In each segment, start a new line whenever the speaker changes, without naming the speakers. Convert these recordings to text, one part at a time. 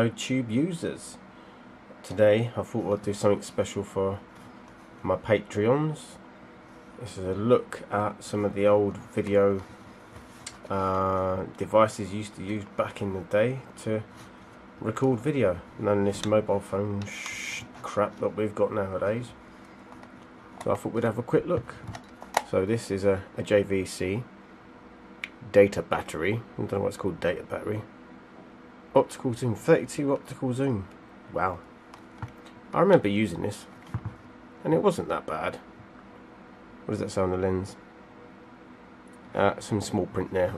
fellow tube users. Today I thought I'd do something special for my Patreons. This is a look at some of the old video devices used to use back in the day to record video. None of this mobile phone crap that we've got nowadays. So I thought we'd have a quick look. So this is a JVC data battery. I don't know what it's called, data battery. Optical zoom, 32 optical zoom. Wow. I remember using this and it wasn't that bad. What does that say on the lens? Some small print there.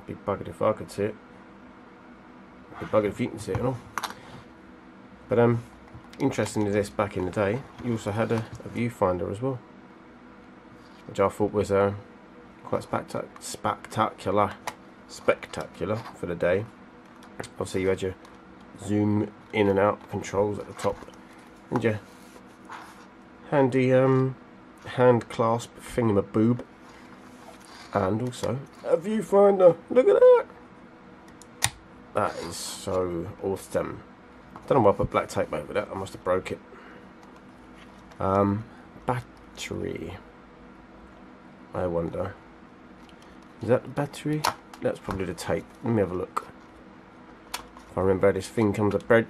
Be buggered if I could see it. Be buggered if you can see it and all. But interesting to this, back in the day you also had a viewfinder as well, which I thought was quite spectacular for the day. Obviously you had your zoom in and out controls at the top and your handy hand clasp thingamaboob, and also a viewfinder. Look at that! That is so awesome. Don't know why I put black tape over that. I must have broke it. Battery. I wonder. Is that the battery? That's probably the tape. Let me have a look. If I remember how this thing comes apart.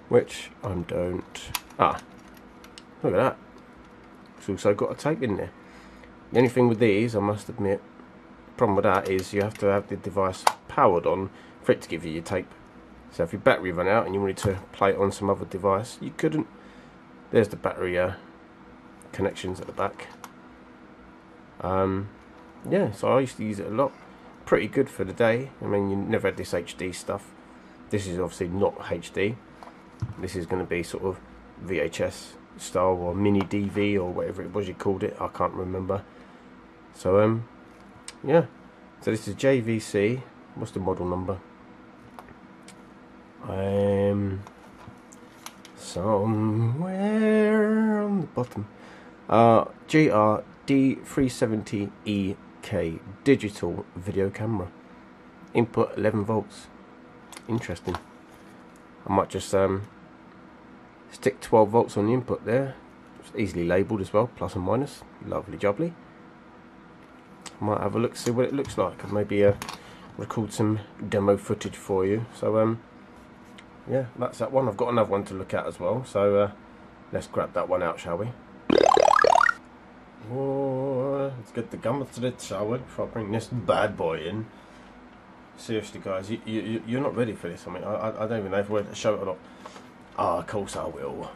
Which I don't. Ah. Look at that. It's also got a tape in there. The only thing with these, I must admit, the problem with that is you have to have the device powered on for it to give you your tape. So if your battery ran out and you wanted to play it on some other device, you couldn't. There's the battery connections at the back. Yeah, so I used to use it a lot. Pretty good for the day. I mean, you never had this HD stuff. This is obviously not HD. This is going to be sort of VHS style or mini DV or whatever it was you called it. I can't remember. So yeah. So this is JVC. What's the model number? Somewhere on the bottom. GRD370EK digital video camera. Input 11 volts. Interesting. I might just stick 12 volts on the input there. It's easily labelled as well, plus and minus. Lovely jubbly. Might have a look, see what it looks like, and maybe record some demo footage for you. So yeah, that's that one. I've got another one to look at as well, so let's grab that one out, shall we? Oh, let's get the gummits to it, shall we, before I bring this bad boy in. Seriously guys, you're not ready for this. I mean, I don't even know if we're to show it or not. Ah, of course I will.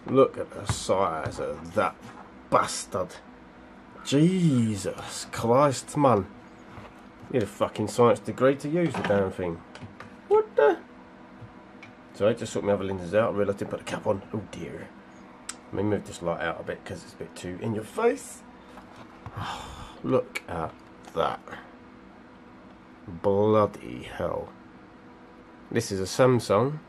Look at the size of that bastard. Jesus Christ, man. You need a fucking science degree to use the damn thing. What the? Sorry, just sort my other lenses out. I realised I didn't put the cap on. Oh dear. Let me move this light out a bit because it's a bit too in your face. Look at that. Bloody hell. This is a Samsung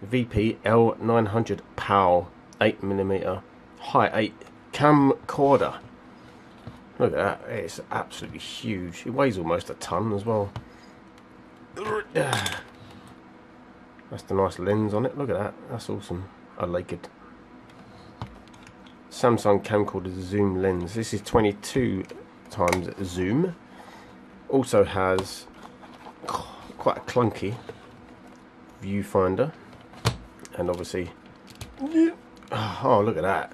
VP L900 PAL 8mm high 8 camcorder. Look at that, it's absolutely huge. It weighs almost a ton as well. That's the nice lens on it, look at that, that's awesome. I like it. Samsung camcorder zoom lens. This is 22 times zoom. Also has quite a clunky viewfinder. And obviously, oh look at that,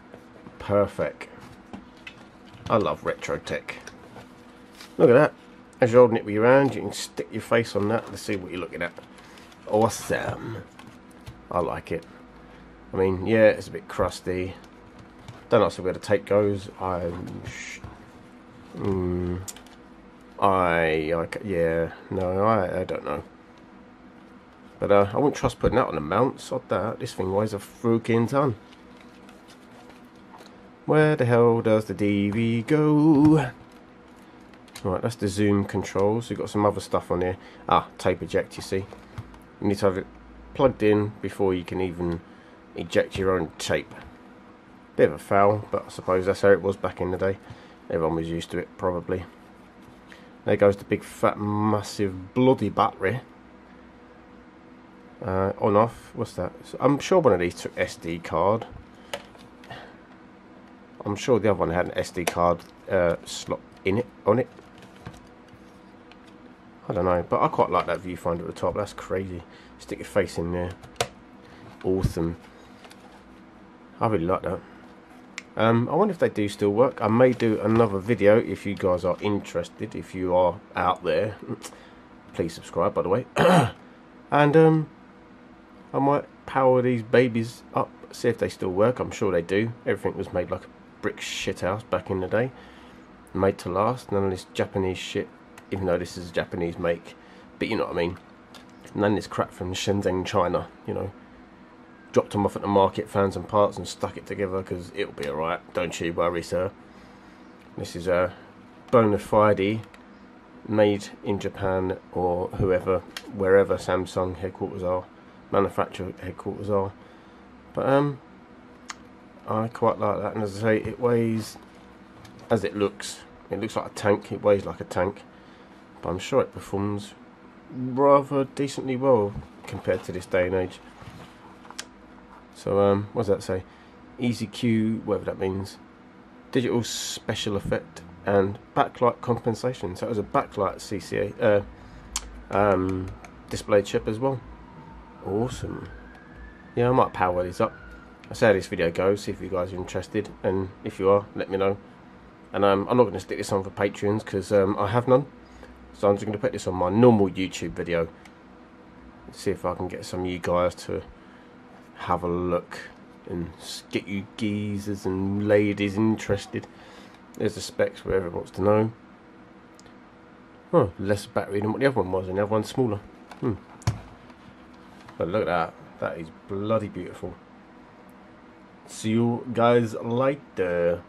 perfect. I love retro tech. Look at that. As you're holding it with your hand, you can stick your face on that to see what you're looking at. Awesome. I like it. I mean, yeah, it's a bit crusty. Don't know where the tape goes. Yeah, no, I don't know. But I wouldn't trust putting that on a mount. Sod that. This thing weighs a freaking ton. Where the hell does the DV go? Right, that's the zoom controls. We've got some other stuff on here. Ah, tape eject, you see. You need to have it plugged in before you can even eject your own tape. Bit of a foul, but I suppose that's how it was back in the day. Everyone was used to it, probably. There goes the big fat massive bloody battery. On off, what's that? So I'm sure one of these took SD card. I'm sure the other one had an SD card slot in it, on it. I don't know, but I quite like that viewfinder at the top. That's crazy. Stick your face in there. Awesome. I really like that. I wonder if they do still work. I may do another video if you guys are interested. If you are out there, please subscribe, by the way. And I might power these babies up, see if they still work. I'm sure they do. Everything was made like a brick shithouse back in the day, made to last. None of this Japanese shit, even though this is a Japanese make, but you know what I mean. None of this crap from Shenzhen, China, you know. Dropped them off at the market, found some parts and stuck it together because it'll be alright. Don't you worry, sir. This is a bona fide made in Japan or whoever, wherever Samsung headquarters are, manufacturer headquarters are. But I quite like that, and as I say, it weighs as it looks. It looks like a tank. It weighs like a tank, but I'm sure it performs rather decently well compared to this day and age. So what does that say? Easy Q, whatever that means. Digital special effect and backlight compensation. So it was a backlight CCA display chip as well. Awesome. Yeah, I might power these up. I'll see how this video goes, see if you guys are interested, and if you are, let me know. And I'm not going to stick this on for Patreons because I have none. So I'm just going to put this on my normal YouTube video. See if I can get some of you guys to have a look and get you geezers and ladies interested. There's the specs for everyone wants to know. Oh, less battery than what the other one was, and the other one's smaller. But look at that. That is bloody beautiful. See you guys later.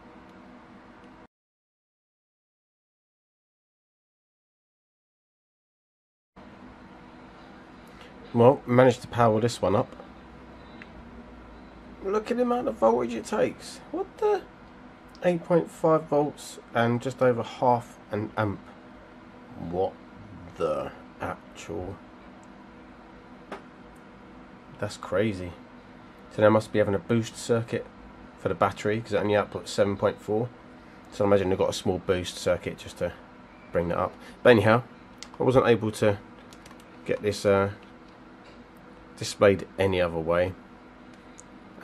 Well, managed to power this one up. Look at the amount of voltage it takes. What the? 8.5 volts and just over half an amp. What the actual? That's crazy. So they must be having a boost circuit for the battery because it only outputs 7.4. So I imagine they've got a small boost circuit just to bring that up. But anyhow, I wasn't able to get this displayed any other way.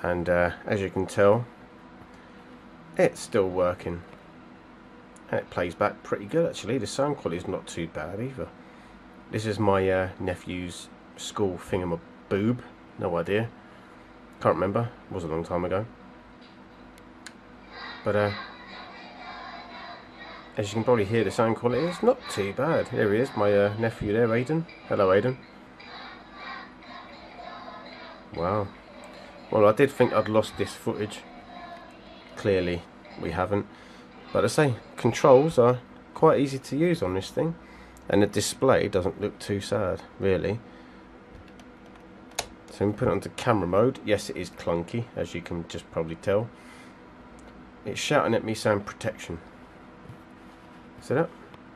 And as you can tell, it's still working. And it plays back pretty good actually. The sound quality is not too bad either. This is my nephew's school thingamaboob. No idea. Can't remember. It was a long time ago. But as you can probably hear, the sound quality is not too bad. There he is, my nephew there, Aiden. Hello, Aiden. Wow. Well, I did think I'd lost this footage. Clearly, we haven't. But I say, controls are quite easy to use on this thing. And the display doesn't look too sad, really. So we put it onto camera mode. Yes, it is clunky, as you can just probably tell. It's shouting at me saying protection. See that?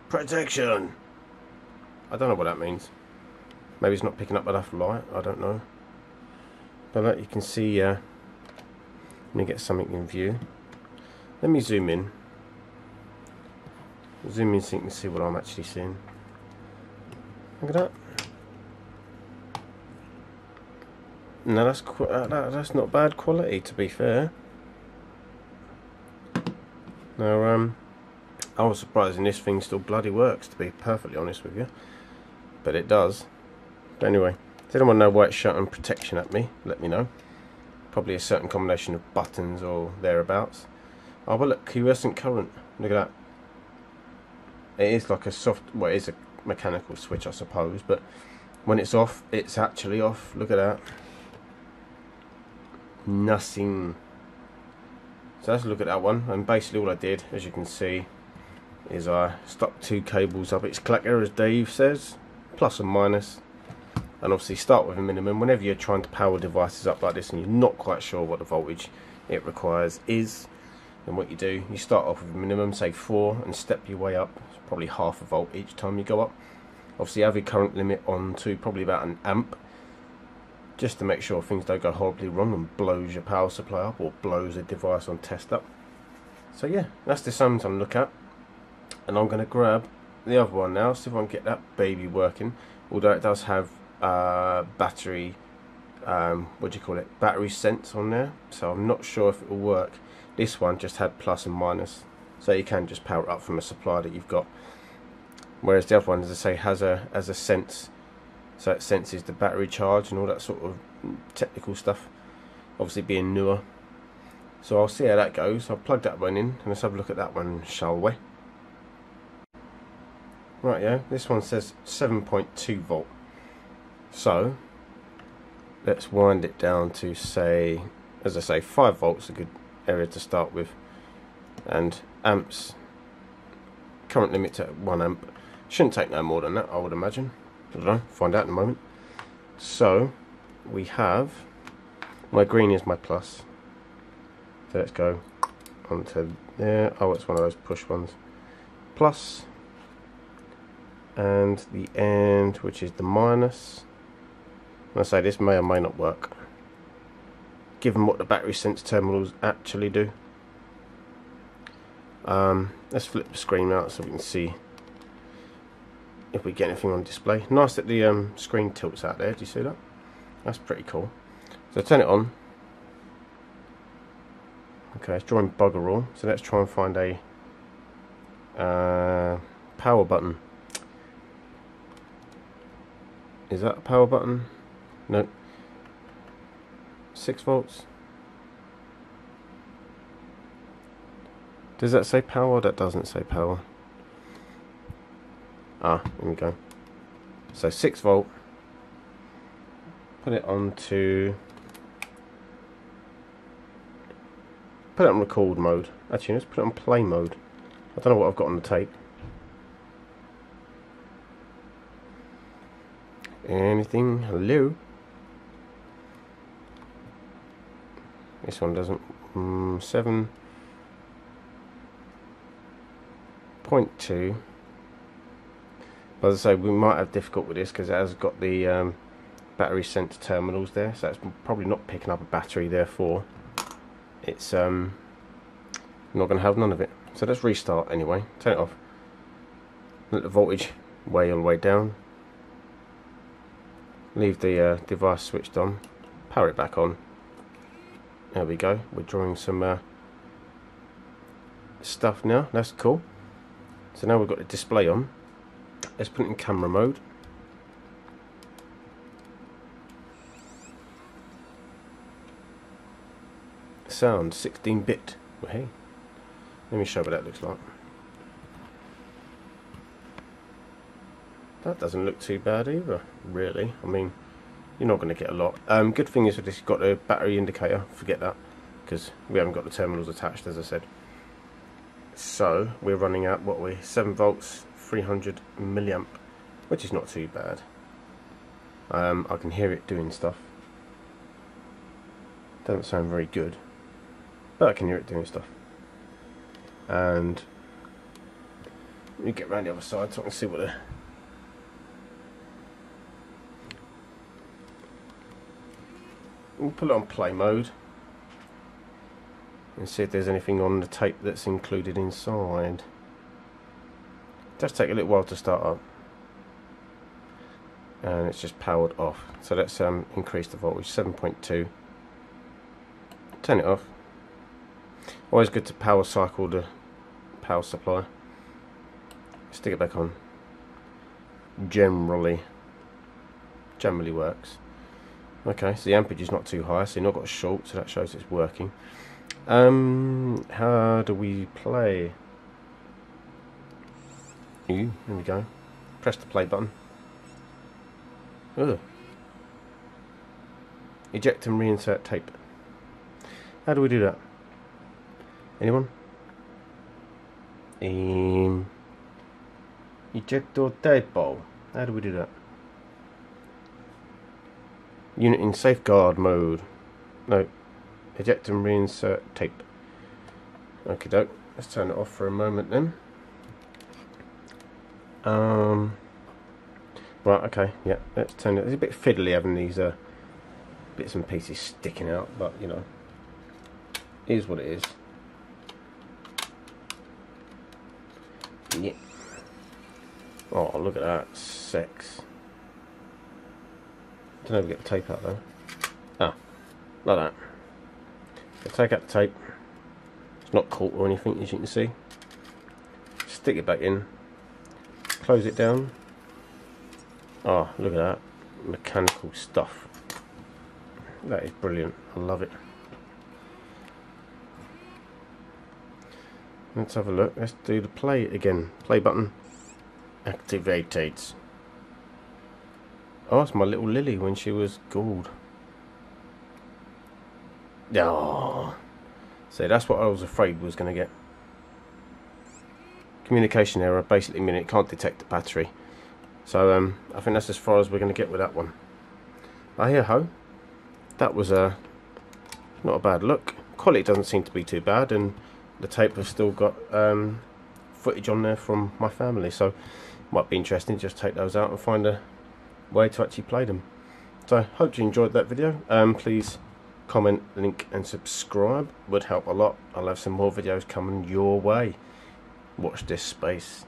Protection! I don't know what that means. Maybe it's not picking up enough light, I don't know. But like you can see, let me get something in view. Let me zoom in. Zoom in so you can see what I'm actually seeing. Look at that. No, that's not bad quality, to be fair. Now, I was surprised this thing still bloody works, to be perfectly honest with you. But it does. But anyway, if anyone know why it's shouting protection at me, let me know. Probably a certain combination of buttons or thereabouts. Oh, but look, quiescent current. Look at that. It is like a soft, well, it is a mechanical switch, I suppose, but when it's off, it's actually off. Look at that. Nothing. So let's look at that one. And basically all I did, as you can see, is I stuck two cables up its clacker, as Dave says, plus and minus. And obviously start with a minimum. Whenever you're trying to power devices up like this and you're not quite sure what the voltage it requires is, then what you do, you start off with a minimum, say 4, and step your way up. It's probably half a volt each time you go up. Obviously have your current limit on to probably about an amp. just to make sure things don't go horribly wrong and blows your power supply up or blows a device on test up. So yeah, that's the Samsung to look at, and I'm going to grab the other one now, see if I can get that baby working. Although it does have battery, what do you call it, battery sense on there, so I'm not sure if it will work. This one just had plus and minus, so you can just power it up from a supply that you've got, whereas the other one, as I say, has a sense, so it senses the battery charge and all that sort of technical stuff, obviously being newer. So I'll see how that goes. I'll plug that one in and let's have a look at that one, shall we? Right, yeah, this one says 7.2 volt. So let's wind it down to, say, as I say, 5 volts, a good area to start with. And amps, current limit at 1 amp. Shouldn't take no more than that, I would imagine. I don't know, find out in a moment. So we have, my green is my plus. So let's go onto there. Oh, it's one of those push ones. Plus, and the end, which is the minus. And I say this may or may not work, given what the battery sense terminals actually do. Let's flip the screen out so we can see if we get anything on display. Nice that the screen tilts out there. Do you see that? That's pretty cool. So turn it on. Okay, it's drawing bugger all. So let's try and find a power button. Is that a power button? No. 6 volts. Does that say power? That doesn't say power. Ah, here we go. So 6 volt. Put it onto. Put it on record mode. Actually, let's put it on play mode. I don't know what I've got on the tape. Anything? Hello? This one doesn't. 7.2. As I say, we might have difficulty with this because it has got the battery sense terminals there, so it's probably not picking up a battery, therefore it's not going to have none of it. So let's restart anyway, turn it off, let the voltage way all the way down, leave the device switched on, power it back on. There we go, we're drawing some stuff now, that's cool. So now we've got the display on. Let's put it in camera mode. Sound 16-bit. Well, hey, let me show what that looks like. That doesn't look too bad either, really. I mean, you're not going to get a lot. Good thing is that it's got a battery indicator. Forget that, because we haven't got the terminals attached, as I said. So we're running at what we're 7 volts, 300 milliamp, which is not too bad. I can hear it doing stuff. Doesn't sound very good, but I can hear it doing stuff. And let me get around the other side so I can see what the we'll put it on play mode and see if there's anything on the tape that's included inside. It does take a little while to start up, and it's just powered off. So let's increase the voltage, 7.2. Turn it off. Always good to power cycle the power supply. Stick it back on. Generally works. Okay, so the ampage is not too high, so you've not got a short, so that shows it's working. How do we play? Here we go. Press the play button. Ugh. Eject and reinsert tape. How do we do that? Anyone? Ejector tape. How do we do that? Unit in safeguard mode. No. Eject and reinsert tape. Okie doke. Let's turn it off for a moment then. Right, okay, yeah, let's turn it. It's a bit fiddly having these bits and pieces sticking out, but you know, it is what it is. Yeah. Oh, look at that, sex. Don't know if we get the tape out though. Ah, like that. So take out the tape. It's not caught or anything, as you can see. Stick it back in. Close it down. Oh, look at that. Mechanical stuff. That is brilliant. I love it. Let's have a look. Let's do the play again. Play button activated. Oh, it's my little Lily when she was gold. Oh. So that's what I was afraid was going to get. Communication error, basically meaning it can't detect the battery. So I think that's as far as we're going to get with that one. But here ho, that was not a bad look. Quality doesn't seem to be too bad, and the tape has still got footage on there from my family, so might be interesting. Just take those out and find a way to actually play them. So hope you enjoyed that video. Please comment, link and subscribe, would help a lot. I'll have some more videos coming your way. Watch this space.